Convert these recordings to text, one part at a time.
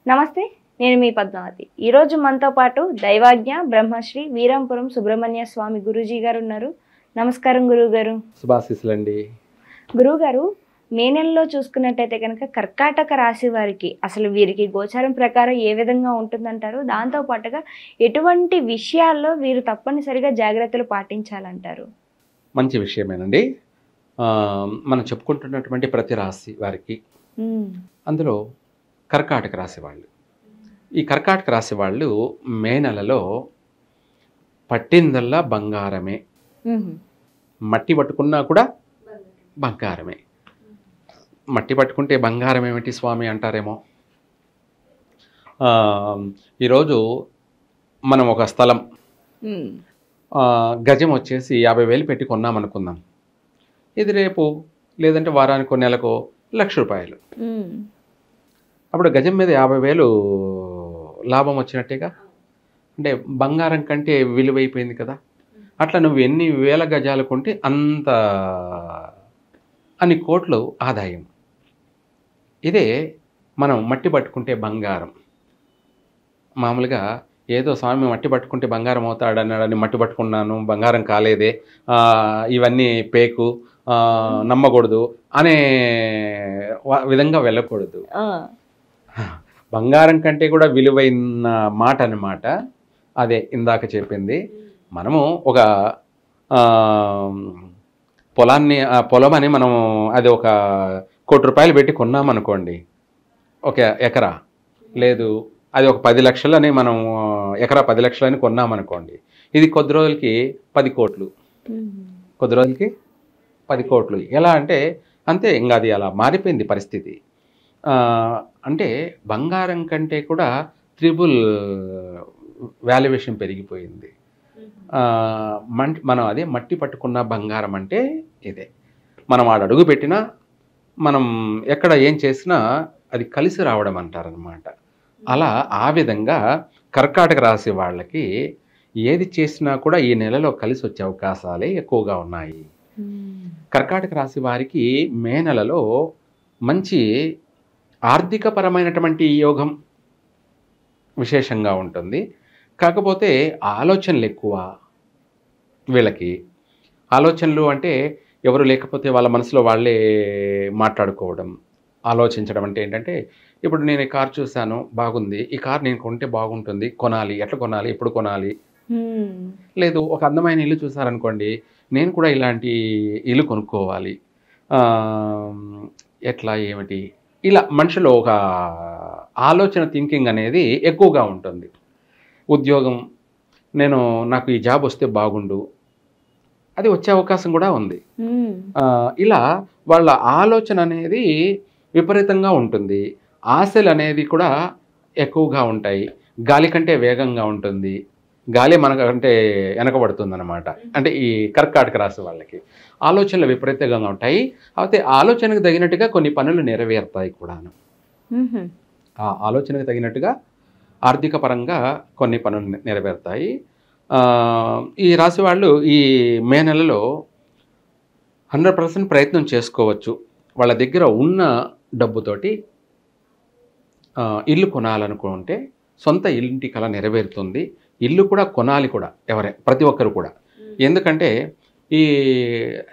నమస్తే, నేను మీ పద్మావతి. ఈరోజు మనతో పాటు దైవాజ్ఞ బ్రహ్మశ్రీ వీరంపురం సుబ్రహ్మణ్య స్వామి గురూజీ గారు ఉన్నారు. నమస్కారం గురువుగారు. శుభాశీస్సులండి. గురువుగారు, మే నెలలో చూసుకున్నట్టయితే కనుక కర్కాటక రాశి వారికి అసలు వీరికి గోచారం ప్రకారం ఏ విధంగా ఉంటుందంటారు? దాంతో పాటుగా ఎటువంటి విషయాల్లో వీరు తప్పనిసరిగా జాగ్రత్తలు పాటించాలంటారు? మంచి విషయమేనండి. మనం చెప్పుకుంటున్నటువంటి ప్రతి రాశి వారికి అందులో కర్కాటక రాశి వాళ్ళు, ఈ కర్కాటక రాశి వాళ్ళు మే నెలలో పట్టిందల్లా బంగారమే. మట్టి పట్టుకున్నా కూడా బంగారమే. మట్టి పట్టుకుంటే బంగారం ఏమిటి స్వామి అంటారేమో. ఈరోజు మనం ఒక స్థలం గజం వచ్చేసి 50,000 పెట్టి కొన్నామనుకుందాం. ఇది రేపు లేదంటే వారానికో నెలకో ₹1,00,000. అప్పుడు గజం మీద 50,000 లాభం వచ్చినట్టేగా. అంటే బంగారం కంటే విలువైపోయింది కదా. అట్లా నువ్వు ఎన్ని వేల గజాలు కొంటే అంత అన్ని కోట్లు ఆదాయం. ఇదే మనం మట్టి పట్టుకుంటే బంగారం. మామూలుగా ఏదో స్వామి మట్టి పట్టుకుంటే బంగారం అవుతాడు అన్నాడని మట్టి పట్టుకున్నాను, బంగారం కాలేదే, ఇవన్నీ పేకు, నమ్మకూడదు అనే విధంగా వెళ్ళకూడదు. బంగారం కంటే కూడా విలువైన మాట అన్నమాట. అదే ఇందాక చెప్పింది. మనము ఒక పొలం అని మనము అది ఒక ₹1,00,00,000 పెట్టి కొన్నామనుకోండి, ఒక ఎకరా. లేదు అది ఒక 10 లక్షలని మనం ఎకరా 10 లక్షలని కొన్నామనుకోండి, ఇది కొద్ది రోజులకి 10 కోట్లు, కొద్ది రోజులకి 10 కోట్లు. ఎలా అంటే అంతే, ఇంకా అది అలా మారిపోయింది పరిస్థితి. అంటే బంగారం కంటే కూడా త్రిబుల్ వాల్యుయేషన్ పెరిగిపోయింది. మనం అదే మట్టి పట్టుకున్న బంగారం అంటే ఇదే. మనం ఆడ అడుగు పెట్టినా, మనం ఎక్కడ ఏం చేసినా అది కలిసి రావడం అంటారనమాట. అలా ఆ విధంగా కర్కాటక రాశి వాళ్ళకి ఏది చేసినా కూడా ఈ నెలలో కలిసి వచ్చే అవకాశాలే ఎక్కువగా ఉన్నాయి. కర్కాటక రాశి వారికి మే నెలలో మంచి ఆర్థికపరమైనటువంటి యోగం విశేషంగా ఉంటుంది. కాకపోతే ఆలోచనలు ఎక్కువ వీళ్ళకి. ఆలోచనలు అంటే ఎవరు లేకపోతే వాళ్ళ మనసులో వాళ్ళే మాట్లాడుకోవడం, ఆలోచించడం. అంటే ఏంటంటే, ఇప్పుడు నేను ఈ కార్ చూశాను, బాగుంది, ఈ కార్ నేను కొంటే బాగుంటుంది, కొనాలి, ఎట్లా కొనాలి, ఎప్పుడు కొనాలి. లేదు ఒక అందమైన ఇల్లు చూసారనుకోండి, నేను కూడా ఇలాంటి ఇల్లు కొనుక్కోవాలి, ఎట్లా ఏమిటి, ఇలా మనిషిలో ఒక ఆలోచన థింకింగ్ అనేది ఎక్కువగా ఉంటుంది. ఉద్యోగం, నాకు ఈ జాబ్ వస్తే బాగుండు, అది వచ్చే అవకాశం కూడా ఉంది. ఇలా వాళ్ళ ఆలోచన అనేది విపరీతంగా ఉంటుంది. ఆశలు అనేది కూడా ఎక్కువగా ఉంటాయి. గాలి కంటే వేగంగా ఉంటుంది. గాలి మనకంటే వెనకబడుతుంది అన్నమాట. అంటే ఈ కర్కాటక రాశి వాళ్ళకి ఆలోచనలు విపరీతంగా ఉంటాయి. అయితే ఆలోచనకు తగినట్టుగా కొన్ని పనులు నెరవేరుతాయి కూడాను. ఆ ఆలోచనకు తగినట్టుగా ఆర్థిక పరంగా కొన్ని పనులు నెరవేరుతాయి. ఈ రాశి వాళ్ళు ఈ మే నెలలో 100% ప్రయత్నం చేసుకోవచ్చు. వాళ్ళ దగ్గర ఉన్న డబ్బుతోటి ఇల్లు కొనాలనుకుంటే సొంత ఇంటి కల నెరవేరుతుంది. ఇల్లు కూడా కొనాలి కూడా ప్రతి ఒక్కరు కూడా. ఎందుకంటే ఈ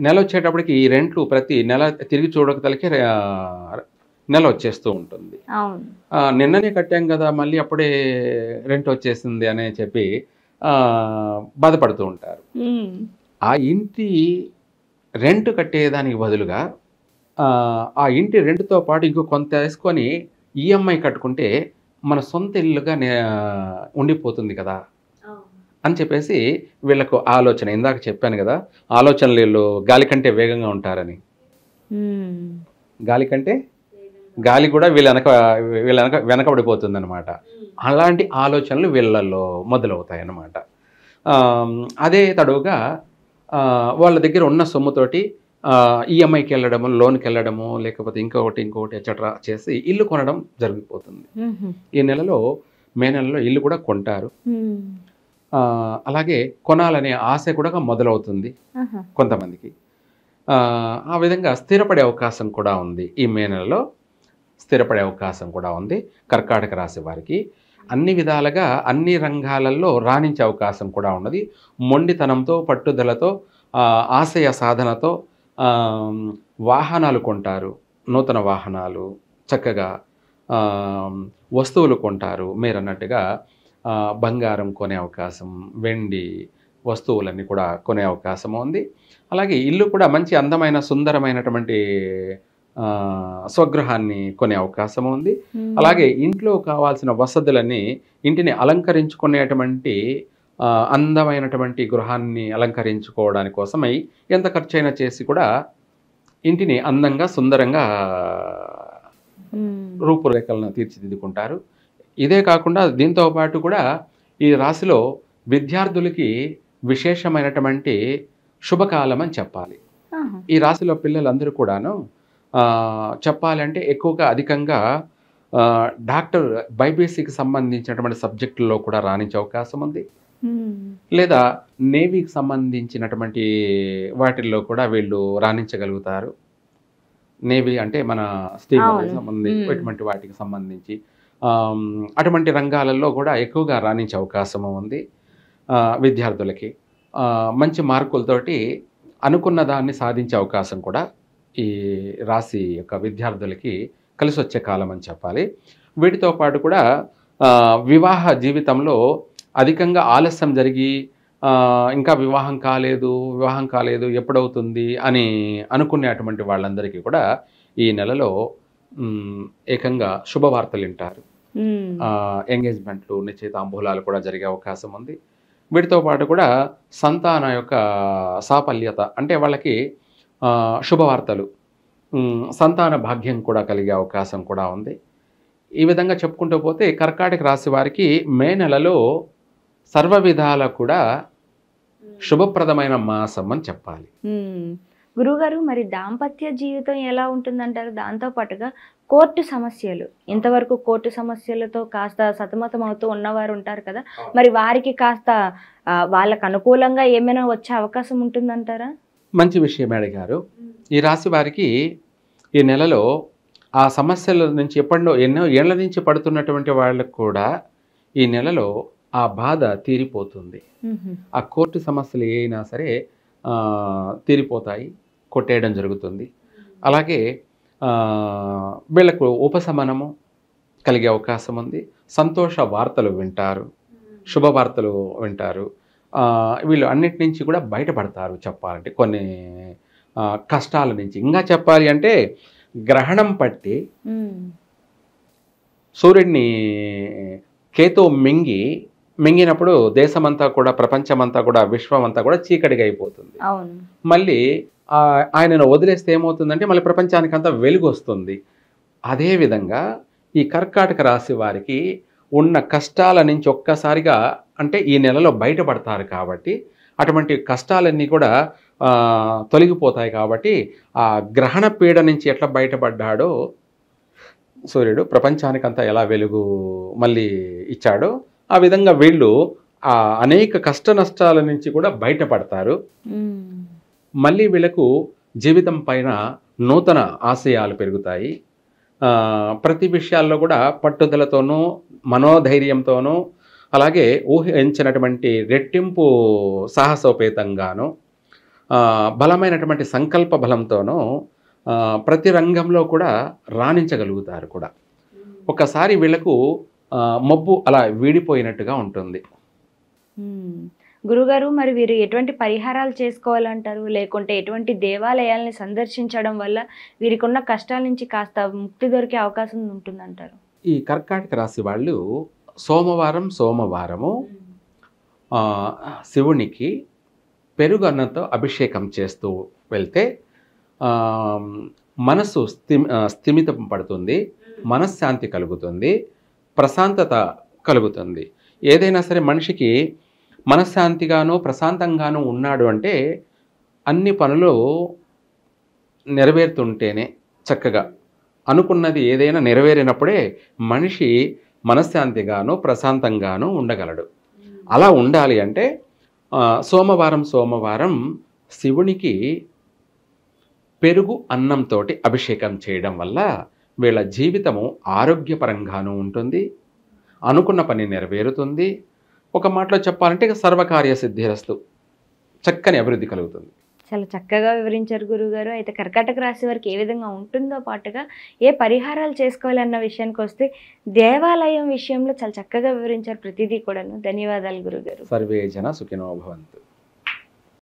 నెల వచ్చేటప్పటికి ఈ రెంట్లు ప్రతి నెల తిరిగి చూడకతలకి నెల వచ్చేస్తూ ఉంటుంది. నిన్ననే కట్టాం కదా, మళ్ళీ అప్పుడే రెంట్ వచ్చేసింది అని చెప్పి బాధపడుతూ ఉంటారు. ఆ ఇంటి రెంట్ కట్టేదానికి బదులుగా ఆ ఇంటి రెంట్తో పాటు ఇంకో కొంత వేసుకొని ఈఎంఐ కట్టుకుంటే మన సొంత ఇల్లుగా ఉండిపోతుంది కదా అని చెప్పేసి వీళ్ళకు ఆలోచన. ఇందాక చెప్పాను కదా, ఆలోచనలు వీళ్ళు గాలి కంటే వేగంగా ఉంటారని. గాలి కూడా వీళ్ళ వెనకబడిపోతుంది అనమాట. అలాంటి ఆలోచనలు వీళ్ళల్లో మొదలవుతాయి అన్నమాట. అదే తడువుగా వాళ్ళ దగ్గర ఉన్న సొమ్ముతోటి ఈఎంఐకి వెళ్ళడము, లోన్కి వెళ్ళడము, లేకపోతే ఇంకొకటి ఎట్సెట్రా చేసి ఇల్లు కొనడం జరిగిపోతుంది. ఈ నెలలో మే నెలలో ఇల్లు కూడా కొంటారు. అలాగే కొనాలనే ఆశ కూడా మొదలవుతుంది కొంతమందికి. ఆ విధంగా స్థిరపడే అవకాశం కూడా ఉంది ఈ మే నెలలో. స్థిరపడే అవకాశం కూడా ఉంది కర్కాటక రాశి వారికి. అన్ని విధాలుగా అన్ని రంగాలలో రాణించే అవకాశం కూడా ఉన్నది. మొండితనంతో, పట్టుదలతో, ఆశయ సాధనతో వాహనాలు కొంటారు, నూతన వాహనాలు, చక్కగా వస్తువులు కొంటారు. మీరన్నట్టుగా బంగారం కొనే అవకాశం, వెండి వస్తువులన్నీ కూడా కొనే అవకాశం ఉంది. అలాగే ఇల్లు కూడా మంచి అందమైన సుందరమైనటువంటి స్వగృహాన్ని కొనే అవకాశం ఉంది. అలాగే ఇంట్లో కావాల్సిన వసతులని, ఇంటిని అలంకరించుకునేటువంటి అందమైనటువంటి గృహాన్ని అలంకరించుకోవడానికి కోసమై ఎంత ఖర్చైనా చేసి కూడా ఇంటిని అందంగా సుందరంగా రూపురేఖలను తీర్చిదిద్దుకుంటారు. ఇదే కాకుండా దీంతో పాటు కూడా ఈ రాశిలో విద్యార్థులకి విశేషమైనటువంటి శుభకాలం అని చెప్పాలి. ఈ రాశిలో పిల్లలందరూ కూడాను చెప్పాలంటే ఎక్కువగా అధికంగా డాక్టర్ బైపీసీకి సంబంధించినటువంటి సబ్జెక్టుల్లో కూడా రాణించే అవకాశం ఉంది. లేదా నేవీకి సంబంధించినటువంటి వాటిల్లో కూడా వీళ్ళు రాణించగలుగుతారు. నేవీ అంటే మన స్టీమర్కి సంబంధించి ఇటువంటి వాటికి సంబంధించి అటువంటి రంగాలలో కూడా ఎక్కువగా రాణించే అవకాశం ఉంది. విద్యార్థులకి మంచి మార్కులతోటి అనుకున్న దాన్ని సాధించే అవకాశం కూడా ఈ రాశి యొక్క విద్యార్థులకి కలిసి వచ్చే కాలం అని చెప్పాలి. వీటితో పాటు కూడా వివాహ జీవితంలో అధికంగా ఆలస్యం జరిగి ఇంకా వివాహం కాలేదు ఎప్పుడవుతుంది అని అనుకునేటువంటి వాళ్ళందరికీ కూడా ఈ నెలలో ఏకంగా శుభవార్తలు వింటారు. ఎంగేజ్మెంట్లు, నిశ్చితాంబూలాలు కూడా జరిగే అవకాశం ఉంది. వీటితో పాటు కూడా సంతాన యొక్క సాఫల్యత అంటే వాళ్ళకి శుభవార్తలు, సంతాన భాగ్యం కూడా కలిగే అవకాశం కూడా ఉంది. ఈ విధంగా చెప్పుకుంటూ పోతే కర్కాటక రాశి వారికి మే నెలలో సర్వ విధాల కూడా శుభప్రదమైన మాసం అని చెప్పాలి. గురుగారు, మరి దాంపత్య జీవితం ఎలా ఉంటుందంటారు? దాంతో పాటుగా కోర్టు సమస్యలు, ఇంతవరకు కోర్టు సమస్యలతో కాస్త సతమతం అవుతూ ఉన్నవారు ఉంటారు కదా, మరి వారికి కాస్త వాళ్ళకు అనుకూలంగా ఏమైనా వచ్చే అవకాశం ఉంటుందంటారా? మంచి విషయం అడిగారు. ఈ రాశి వారికి ఈ నెలలో ఆ సమస్యల నుంచి ఎన్నో ఏళ్ల నుంచి పడుతున్నటువంటి వాళ్ళకు కూడా ఈ నెలలో ఆ బాధ తీరిపోతుంది. ఆ కోర్టు సమస్యలు ఏమైనా సరే తీరిపోతాయి, కొట్టేయడం జరుగుతుంది. అలాగే వీళ్ళకు ఉపశమనము కలిగే అవకాశం ఉంది. సంతోష వార్తలు వింటారు, శుభవార్తలు వింటారు. వీళ్ళు అన్నిటి నుంచి కూడా బయటపడతారు. చెప్పాలంటే కొన్ని కష్టాల నుంచి, ఇంకా చెప్పాలి అంటే గ్రహణం పట్టి సూర్యుడిని కేతు మింగినప్పుడు దేశమంతా కూడా, ప్రపంచమంతా కూడా, విశ్వం అంతా కూడా చీకటిగా అయిపోతుంది. మళ్ళీ ఆయనను వదిలేస్తే ఏమవుతుందంటే మళ్ళీ ప్రపంచానికి అంతా వెలుగు వస్తుంది. అదేవిధంగా ఈ కర్కాటక రాశి వారికి ఉన్న కష్టాల నుంచి ఒక్కసారిగా అంటే ఈ నెలలో బయటపడతారు. కాబట్టి అటువంటి కష్టాలన్నీ కూడా తొలగిపోతాయి. కాబట్టి ఆ గ్రహణ పీడ నుంచి ఎట్లా బయటపడ్డాడో సూర్యుడు, ప్రపంచానికంతా ఎలా వెలుగు మళ్ళీ ఇచ్చాడో ఆ విధంగా వీళ్ళు ఆ అనేక కష్ట నష్టాల నుంచి కూడా బయటపడతారు. మళ్ళీ వీళ్ళకు జీవితం పైన నూతన ఆశయాలు పెరుగుతాయి. ప్రతి విషయాల్లో కూడా పట్టుదలతోనూ, మనోధైర్యంతోనూ, అలాగే ఊహించినటువంటి రెట్టింపు సాహసోపేతంగాను, బలమైనటువంటి సంకల్ప బలంతోనూ ప్రతి రంగంలో కూడా రాణించగలుగుతారు కూడా. ఒకసారి వీళ్ళకు మబ్బు అలా వీడిపోయినట్టుగా ఉంటుంది. గురుగారు, మరి వీరు ఎటువంటి పరిహారాలు చేసుకోవాలంటారు? లేకుంటే ఎటువంటి దేవాలయాల్ని సందర్శించడం వల్ల వీరికి ఉన్న కష్టాల నుంచి కాస్త ముక్తి దొరికే అవకాశం ఉంటుందంటారు? ఈ కర్కాటక రాశి వాళ్ళు సోమవారము శివునికి పెరుగన్నతో అభిషేకం చేస్తూ వెళ్తే మనసు స్థిమితం పడుతుంది, మనశ్శాంతి కలుగుతుంది, ప్రశాంతత కలుగుతుంది. ఏదైనా సరే మనిషికి మనశ్శాంతిగాను ప్రశాంతంగాను ఉన్నాడు అంటే అన్ని పనులు నెరవేరుతుంటేనే, చక్కగా అనుకున్నది ఏదైనా నెరవేరినప్పుడే మనిషి మనశ్శాంతిగాను ప్రశాంతంగాను ఉండగలడు. అలా ఉండాలి అంటే సోమవారం శివునికి పెరుగు అన్నంతో అభిషేకం చేయడం వల్ల వీళ్ళ జీవితము ఆరోగ్యపరంగానూ ఉంటుంది, అనుకున్న పని నెరవేరుతుంది. ఒక మాటలో చెప్పాలంటే ఇక సర్వకార్య సిద్ధిరస్తు, చక్కని అభివృద్ధి కలుగుతుంది. చాలా చక్కగా వివరించారు గురువుగారు. అయితే కర్కాటక రాశి వారికి ఏ విధంగా ఉంటుందో పాటుగా ఏ పరిహారాలు చేసుకోవాలి అన్న విషయానికి వస్తే దేవాలయం విషయంలో చాలా చక్కగా వివరించారు ప్రతిదీ కూడాను. ధన్యవాదాలు గురువుగారు. సర్వే జన సుఖినో భవంతు.